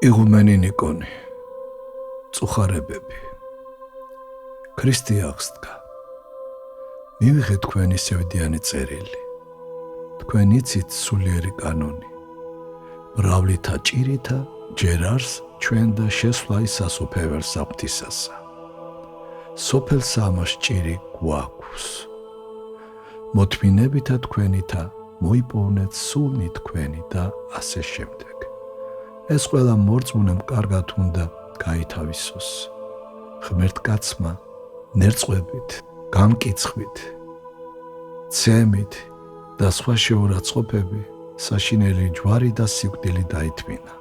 იღუმენი ნიკონი, წუხარებები, ქრისტე აღსდგა. მივიღეთ თქვენი სევდიანი წერილი, თქვენ იცით სულიერი კანონი. მრავლითა ჭირითა ჯერ არს ჩვენ და შესვლა სასოფეველ საფრთისასა. სოფელსა ამას ჭირი გვაქვს. მოთმინებითა თქვენითა მოიპოვნეთ სულნი თქვენი და ასე შემდეგ. ეს ყველა მორწმუნემ კარგად უნდა გაითავისოს. ღმერთ კაცმა ნერწყვებით, გამკიცხვით, ცემით და სხვა შეურაცხყოფები საშინელი ჯვარი და სიკვდილი დაითმინა.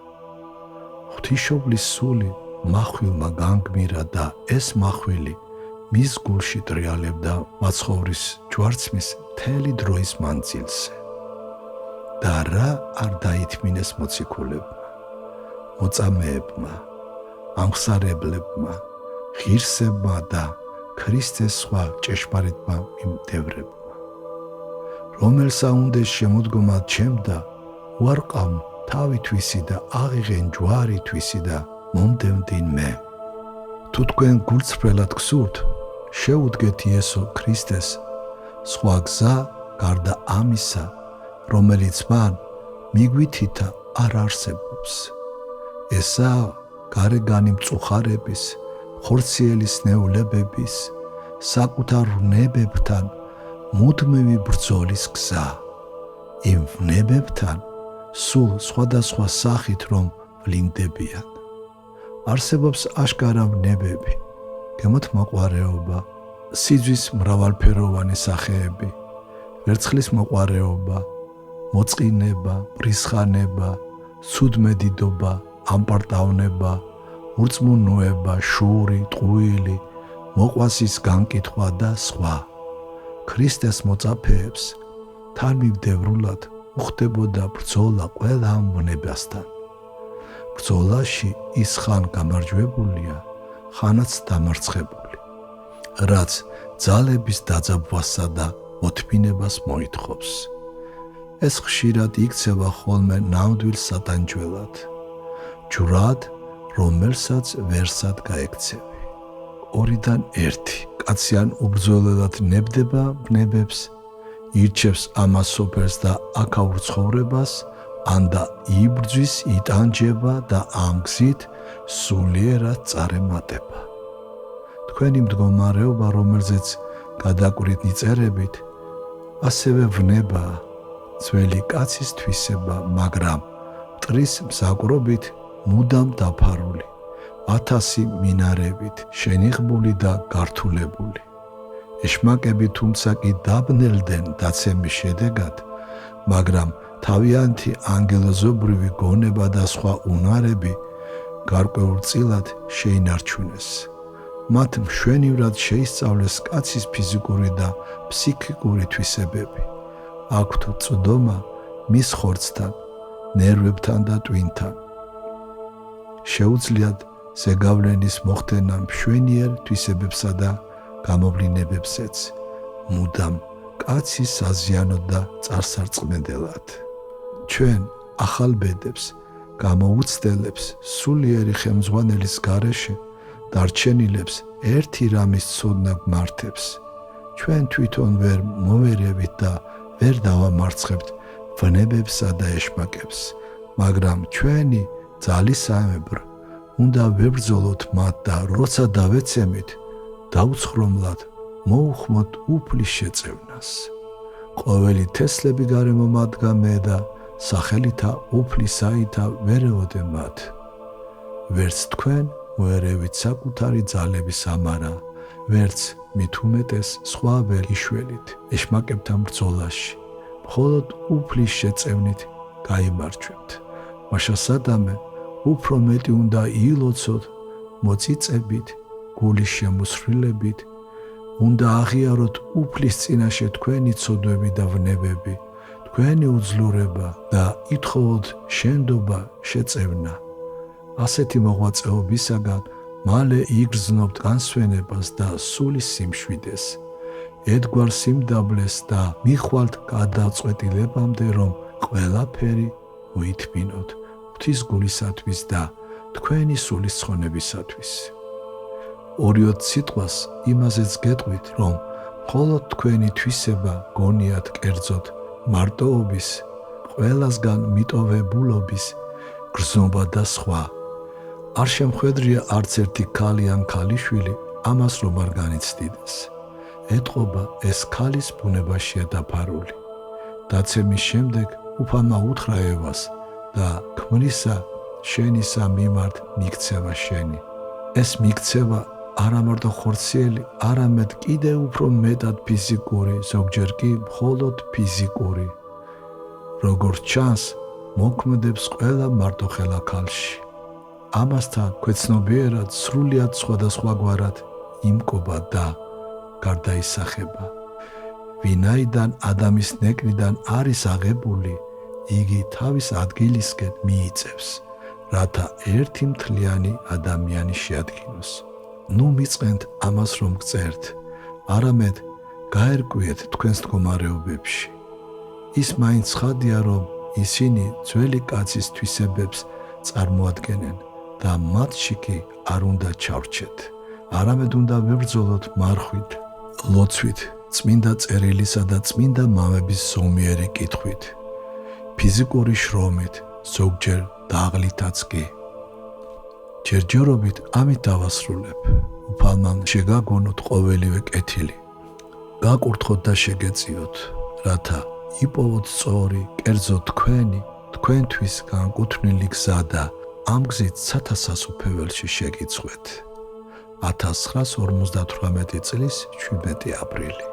ღვთისმშობლის სული მახვილმა განგმირა და ეს მახვილი მის გულში ტრიალებდა მაცხოვრის ჯვარცმის მთელი დროის მანძილზე. და რა არ დაითმინეს მოციქულებმა, მოწამეებმა, ამხსარებლებმა, ღირსებმა და ქრისტეს სხვა ჭეშმარიტმა მიმდევრებმა. რომელსა უნდეს შემოდგომა ჩემდა, უარყავ თავი თვისი და აღიღენ ჯვარი თვისი და მომდევდინ მე. თუ თქვენ გულწრფელად გსურთ, შეუდგეთ იესო ქრისტეს სხვა გზა გარდა ამისა, რომელიც მან მიგვითითა არ არსებობს. ესაა გარეგანი მწუხარების, ხორციელი სნეულებების, საკუთარ ვნებებთან მუდმივი ბრძოლის გზა. იმ ვნებებთან სულ სხვადასხვა სახით რომ ვლინდებიან. არსებობს აშკარა ვნებები, გემოთმოყვარეობა, სიძვის მრავალფეროვანი სახეები, ვერცხლის მოყვარეობა, მოწყინება, პრისხანება, ცუდმედიდობა, ამპარტავნება, ურწმუნოება, შური, ტყუილი, მოყვასის განკითხვა და სხვა. ქრისტეს მოწაფეებს თანმიმდევრულად უხდებოდა ბრძოლა ყველა ამ ვნებასთან. ბრძოლაში ის ხან გამარჯვებულია, ხანაც დამარცხებული, რაც ძალების დაძაბვასა და მოთმინებას მოითხოვს. ეს ხშირად იქცევა ხოლმე ნამდვილ სატანჯველად, ჯვრად, რომელსაც ვერსად გაექცევი. ორიდან ერთი, კაცი ან უბრძოლელად ნებდება ვნებებს, ირჩევს ამას სოფელს და აქაურ ცხოვრებას, ან და იბრძვის, იტანჯება და ამ გზით სულიერად წარემატება. თქვენი მდგომარეობა, რომელზეც გადაკვირით იწერებით, ასევე ვნებაა, ძველი კაცის თვისება, მაგრამ მტრის მზაკვრობით მუდამ დაფარული, 1000 მინარევით შენიღბული და გართულებული. ეშმაკები თუმცა კი დაბნელდნენ დაცემის შედეგად, მაგრამ თავიანთი ანგელოზობრივი გონება და სხვა უნარები გარკვეულწილად შეინარჩუნეს. მათ მშვენივრად შეისწავლეს კაცის ფიზიკური და ფსიქიკური თვისებები. აქვთ წვდომა მის ხორცთან, ნერვებთან და ტვინთან. შეუძლიათ ზეგავლენის მოხდენა მშვენიერ თვისებებსა და გამოვლინებებზეც, მუდამ კაცის საზიანოდ და წარსარწმენდელად. ჩვენ ახალ ბედებს, გამოუცდელებს სულიერი ხელმძღვანელის გარეშე დარჩენილებს ერთი რამის ცოდნა გმართებს. ჩვენ თვითონ ვერ მოვერევით და ვერ დავამარცხებთ ვნებებსა და ეშმაკებს, მაგრამ ჩვენი ძალისამებრ უნდა ვებრძოლოთ მათ და როცა დავეცემით, დაუცხრომლად მოუხმოთ უფლის შეწევნას. ყოველი თესლები გარემო მათგა მე და სახელითა უფლისაითა ვერეოდე მათ. ვერც თქვენ მოერევით საკუთარი ძალების ამარა, ვერც მით უმეტეს სხვა ვერ იშველით ეშმაკებთან ბრძოლაში, მხოლოდ უფლის შეწევნით გაიმარჯვებთ. მაშა სადამე უფრო მეტი უნდა იილოცოთ მოწიწებით, გულის შემოსვლებით, უნდა აღიაროთ უფლის წინაშე თქვენი ცოდვები და ვნებები, თქვენი უძლურება და ითხოვოთ შენდობა შეწევნა. ასეთი მოღვაწეობისაგან მალე იგრძნობთ განსვენებას და სულის სიმშვიდეს, ერთგვარ სიმდაბლეს და მიხვალთ გადაწყვეტილებამდე, რომ ყველაფერი მოითმინოთ ღვთის გულისათვის და თქვენი სულის ცხონებისათვის. 20 სიტყვას იმაზეც გეტყვით, რომ მხოლოდ თქვენი თვისება გონიათ კერძოდ მარტოობის, ყველასგან მიტოვებულობის, გრძნობა და სხვა. არ შემხვედრია არც ერთი ქალი ან ქალიშვილი ამას რომ არ განიცდიდეს. ეტყობა ეს ქალის ბუნებაშია დაფარული. დაცემის შემდეგ უფალმა უთხრა ევას და ქმრისა შენისა მიმართ მიქცევა შენი. ეს მიქცევა არა მარტო ხორციელი, არამედ კიდევ უფრო მეტად ფიზიკური, ზოგჯერ კი მხოლოდ ფიზიკური. როგორც ჩანს, მოქმედებს ყველა მარტოხელა ქალში. ამასთან ქვეცნობიერად სრულიად სხვადასხვაგვარად იმკობა და გარდაისახება. ვინაიდან ადამის ნეკნიდან არის აღებული, იგი თავის ადგილისკენ მიიწევს, რათა ერთი მთლიანი ადამიანი შეადგინოს. ნუ მიწყენთ ამას რომ გწერთ, არამედ გაერკვიეთ თქვენს მდგომარეობებში. ის მაინც ხადია, რომ ისინი ძველი კაცის თვისებებს წარმოადგენენ და მათში კი არ უნდა ჩავრჩეთ, არამედ უნდა ვებრძოლოთ მარხვით, ლოცვით, წმინდა წერილისა და წმინდა მამების ზომიერი კითხვით, ფიზიკური შრომით, ზოგჯერ დაღლითაც კი. ჯერჯერობით ამით დავასრულებ. უფალმა შეგაგონოთ ყოველივე კეთილი. გაკურთხოთ და შეგეწიოთ, რათა იპოვოთ სწორი, კერძო თქვენთვის განკუთვნილი გზა და ამ გზით სათასასუფეველში შეგიცხვეთ. 1958 წლის 17 აპრილი.